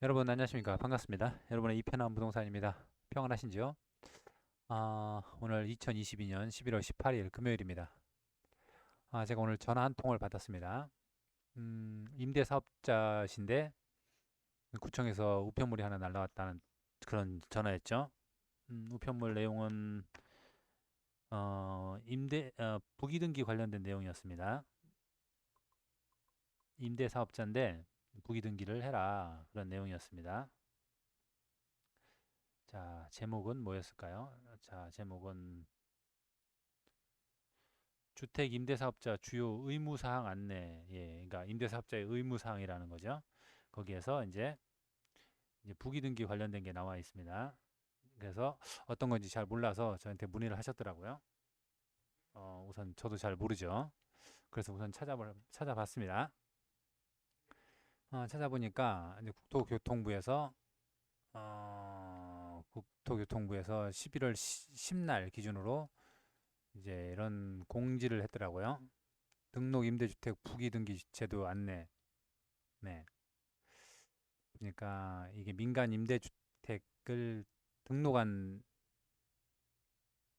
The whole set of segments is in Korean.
여러분 안녕하십니까? 반갑습니다. 여러분의 이편한 부동산입니다. 평안하신지요? 오늘 2022년 11월 18일 금요일입니다. 제가 오늘 전화 한 통을 받았습니다. 임대사업자신데 구청에서 우편물이 하나 날라왔다는 그런 전화였죠. 우편물 내용은 부기등기 관련된 내용이었습니다. 임대사업자인데 부기등기를 해라 그런 내용이었습니다. 자, 제목은 뭐였을까요? 자, 제목은 주택 임대사업자 주요 의무사항 안내. 예, 그러니까 임대사업자의 의무사항이라는 거죠. 거기에서 이제 부기등기 관련된 게 나와 있습니다. 그래서 어떤 건지 잘 몰라서 저한테 문의를 하셨더라고요. 우선 저도 잘 모르죠. 그래서 우선 찾아봤습니다. 찾아보니까 이제 국토교통부에서 11월 10날 기준으로 이제 이런 공지를 했더라고요. 등록 임대주택 부기등기 제도 안내. 네. 그러니까 이게 민간 임대주택을 등록한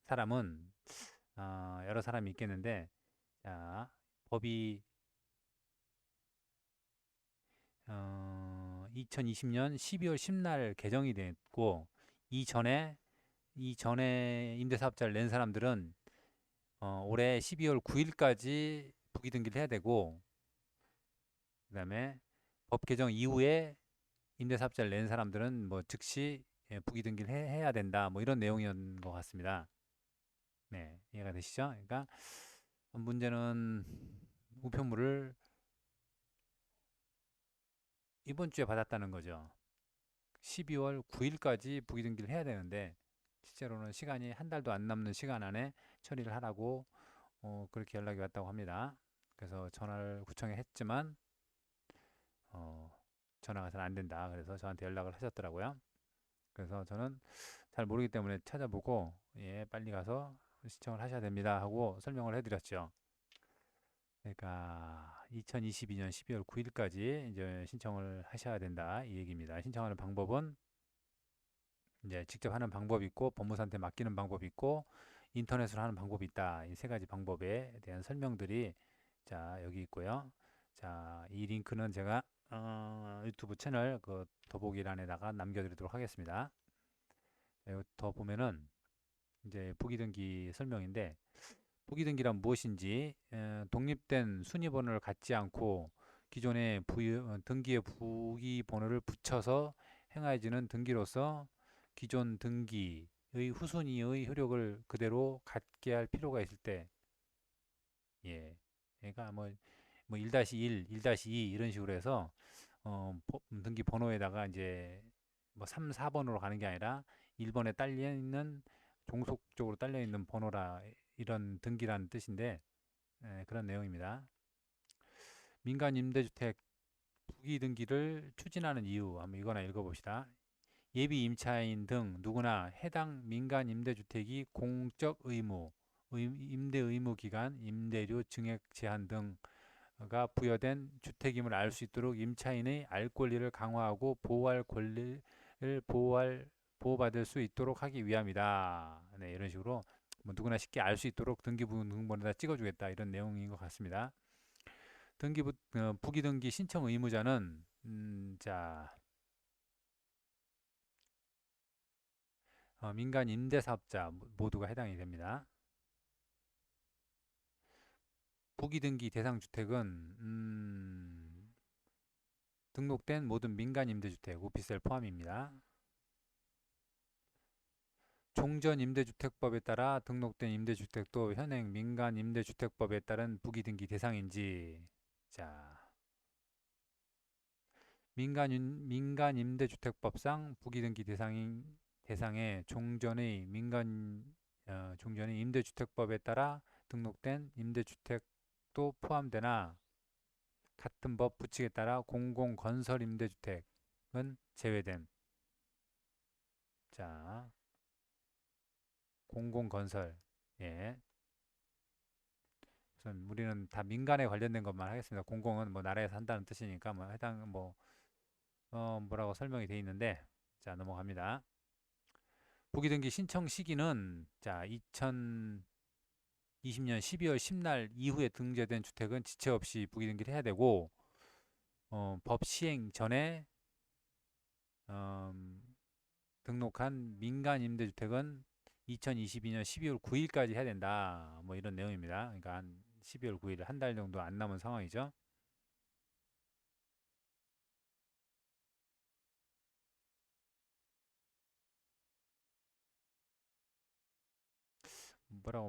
사람은 여러 사람이 있겠는데, 자, 법이 2020년 12월 10날 개정이 됐고, 이전에 이전에 임대사업자를 낸 사람들은 올해 12월 9일까지 부기등기를 해야 되고, 그다음에 법 개정 이후에 임대사업자를 낸 사람들은 뭐 즉시 부기등기를 해야 된다. 뭐 이런 내용이었던 것 같습니다. 네, 이해가 되시죠? 그러니까 문제는 우편물을 이번 주에 받았다는 거죠. 12월 9일까지 부기등기를 해야 되는데 실제로는 시간이 한 달도 안 남는 시간 안에 처리를 하라고 그렇게 연락이 왔다고 합니다. 그래서 전화를 구청에 했지만 어, 전화가 잘 안 된다. 그래서 저한테 연락을 하셨더라고요. 그래서 저는 잘 모르기 때문에 찾아보고 예, 빨리 가서 신청을 하셔야 됩니다 하고 설명을 해드렸죠. 그러니까 2022년 12월 9일까지 이제 신청을 하셔야 된다 이 얘기입니다. 신청하는 방법은 이제 직접 하는 방법이 있고 법무사한테 맡기는 방법이 있고 인터넷으로 하는 방법이 있다. 이 세 가지 방법에 대한 설명들이 자 여기 있고요. 자, 이 링크는 제가 유튜브 채널 그 더보기란에다가 남겨드리도록 하겠습니다. 더 보면은 이제 부기등기 설명인데 부기등기란 무엇인지 독립된 순위번호를 갖지 않고 기존의 등기의 부기번호를 붙여서 행하여지는 등기로서 기존 등기의 후순위의 효력을 그대로 갖게 할 필요가 있을 때, 예, 그러니까 뭐 1-1, 1-2 이런 식으로 해서 등기 번호에다가 이제 뭐 3, 4번으로 가는 게 아니라 1번에 딸려 있는 종속적으로 딸려 있는 번호라 이런 등기라는 뜻인데 그런 내용입니다. 민간 임대주택 부기 등기를 추진하는 이유 한번 이거나 읽어봅시다. 예비 임차인 등 누구나 해당 민간 임대주택이 공적 의무, 임대 의무 기간, 임대료 증액 제한 등가 부여된 주택임을 알 수 있도록 임차인의 알 권리를 강화하고 보호할 권리를 보호받을 수 있도록 하기 위함이다. 네, 이런 식으로 뭐 누구나 쉽게 알 수 있도록 등기부등본에다 찍어주겠다 이런 내용인 것 같습니다. 부기등기 신청 의무자는 자 민간 임대사업자 모두가 해당이 됩니다. 부기등기 대상 주택은 등록된 모든 민간 임대주택, 오피스텔 포함입니다. 종전 임대주택법에 따라 등록된 임대주택도 현행 민간 임대주택법에 따른 부기등기 대상인지 자 민간 임대주택법상 부기등기 대상에 종전의 임대주택법에 따라 등록된 임대주택도 포함되나 같은 법 부칙에 따라 공공건설 임대주택은 제외됨. 자, 공공건설. 예. 우리는 다 민간에 관련된 것만 하겠습니다. 공공은 뭐 나라에서 한다는 뜻이니까 뭐 해당 뭐 뭐라고 설명이 되어 있는데, 자, 넘어갑니다. 부기등기 신청 시기는, 자, 2020년 12월 10날 이후에 등재된 주택은 지체 없이 부기등기를 해야 되고, 법 시행 전에 음, 등록한 민간 임대주택은 2022년 12월 9일까지 해야 된다. 뭐 이런 내용입니다. 그러니까 한 12월 9일 한 달 정도 안 남은 상황이죠.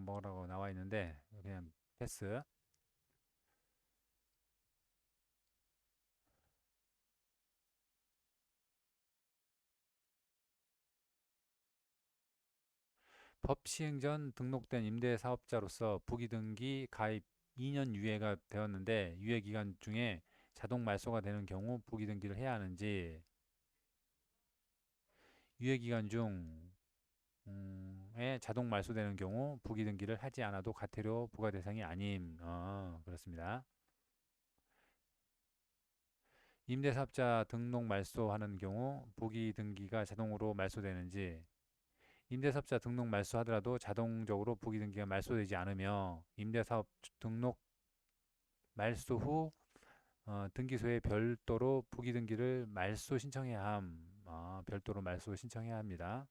뭐라고 나와 있는데 그냥 패스. 법 시행 전 등록된 임대사업자로서 부기등기 가입 2년 유예가 되었는데 유예 기간 중에 자동 말소가 되는 경우 부기등기를 해야 하는지, 유예 기간 중에 자동 말소되는 경우 부기등기를 하지 않아도 과태료 부과 대상이 아님. 그렇습니다. 임대사업자 등록 말소하는 경우 부기등기가 자동으로 말소되는지, 임대사업자 등록 말소하더라도 자동적으로 부기등기가 말소되지 않으며 임대사업 등록 말소 후 등기소에 별도로 부기등기를 말소 신청해야 함. 별도로 말소 신청해야 합니다.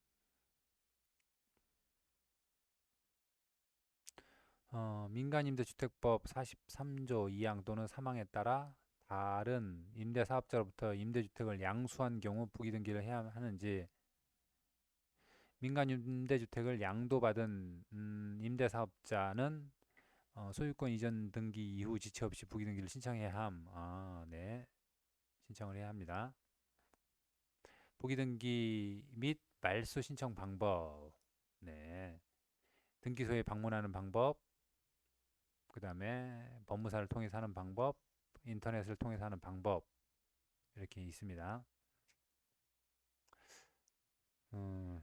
민간임대주택법 43조 2항 또는 3항에 따라 다른 임대사업자로부터 임대주택을 양수한 경우 부기등기를 해야 하는지, 민간임대주택을 양도받은 임대사업자는 소유권 이전 등기 이후 지체 없이 부기등기를 신청해야 함. 네. 신청을 해야 합니다. 부기등기 및 말소 신청 방법. 네. 등기소에 방문하는 방법, 그 다음에 법무사를 통해서 하는 방법, 인터넷을 통해서 하는 방법, 이렇게 있습니다. 음,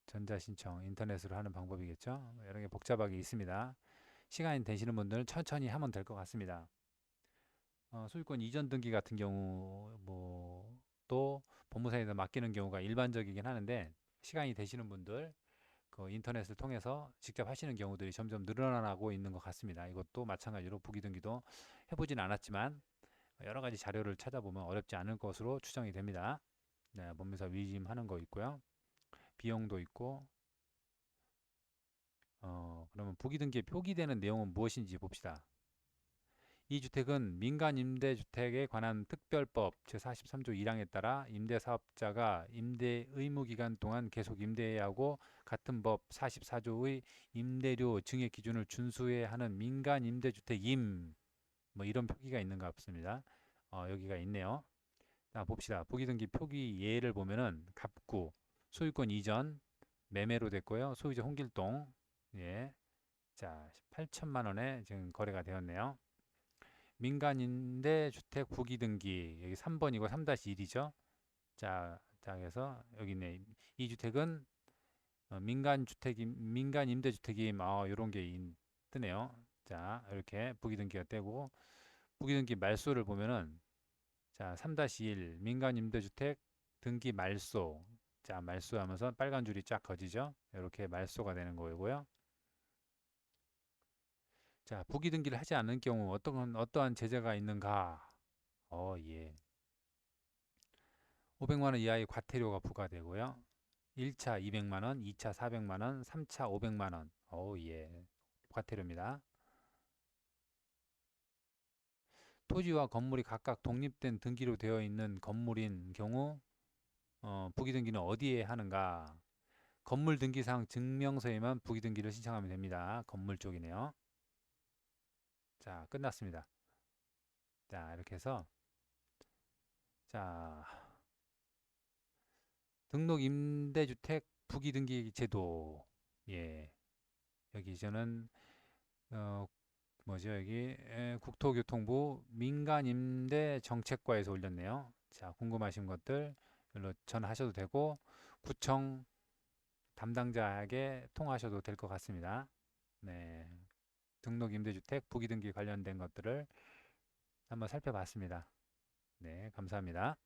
전자신청, 인터넷으로 하는 방법이겠죠. 여러 개 복잡하게 있습니다. 시간이 되시는 분들은 천천히 하면 될 것 같습니다. 소유권 이전 등기 같은 경우 뭐또 법무사에다 맡기는 경우가 일반적이긴 하는데, 시간이 되시는 분들 그 인터넷을 통해서 직접 하시는 경우들이 점점 늘어나고 있는 것 같습니다. 이것도 마찬가지로 부기등기도 해보진 않았지만 여러 가지 자료를 찾아보면 어렵지 않을 것으로 추정이 됩니다. 네, 법무사 위임하는 거 있고요. 비용도 있고, 그러면 부기등기에 표기되는 내용은 무엇인지 봅시다. 이 주택은 민간임대주택에 관한 특별법 제43조 1항에 따라 임대사업자가 임대 의무기간 동안 계속 임대해야 하고 같은 법 44조의 임대료 증액 기준을 준수해야 하는 민간임대주택임. 뭐 이런 표기가 있는가 없습니다. 여기가 있네요. 자, 봅시다. 부기등기 표기 예를 보면은 갑구 소유권 이전 매매로 됐고요. 소유자 홍길동. 예. 자, 8천만 원에 지금 거래가 되었네요. 민간임대주택 부기등기 여기 3번이고 3-1이죠. 자, 그래서 여기 있네. 이 주택은 민간임대주택임. 요런 게 뜨네요. 자, 이렇게 부기등기가 떼고 부기등기 말소를 보면은 자, 3-1 민간임대주택 등기 말소. 자, 말소하면서 빨간 줄이 쫙 거지죠. 이렇게 말소가 되는 거고요. 자, 부기등기를 하지 않는 경우 어떠한 제재가 있는가? 예. 500만 원 이하의 과태료가 부과되고요. 1차 200만 원, 2차 400만 원, 3차 500만 원. 예. 과태료입니다. 토지와 건물이 각각 독립된 등기로 되어 있는 건물인 경우 부기등기는 어디에 하는가? 건물 등기상 증명서에만 부기등기를 신청하면 됩니다. 건물 쪽이네요. 자, 끝났습니다. 자, 이렇게 해서 자, 등록 임대주택 부기등기 제도. 예. 여기 저는 어, 뭐죠? 여기 국토교통부 민간임대정책과에서 올렸네요. 자, 궁금하신 것들 여기로 전화하셔도 되고 구청 담당자에게 통화하셔도 될 것 같습니다. 네. 등록 임대주택 부기등기 관련된 것들을 한번 살펴봤습니다. 네, 감사합니다.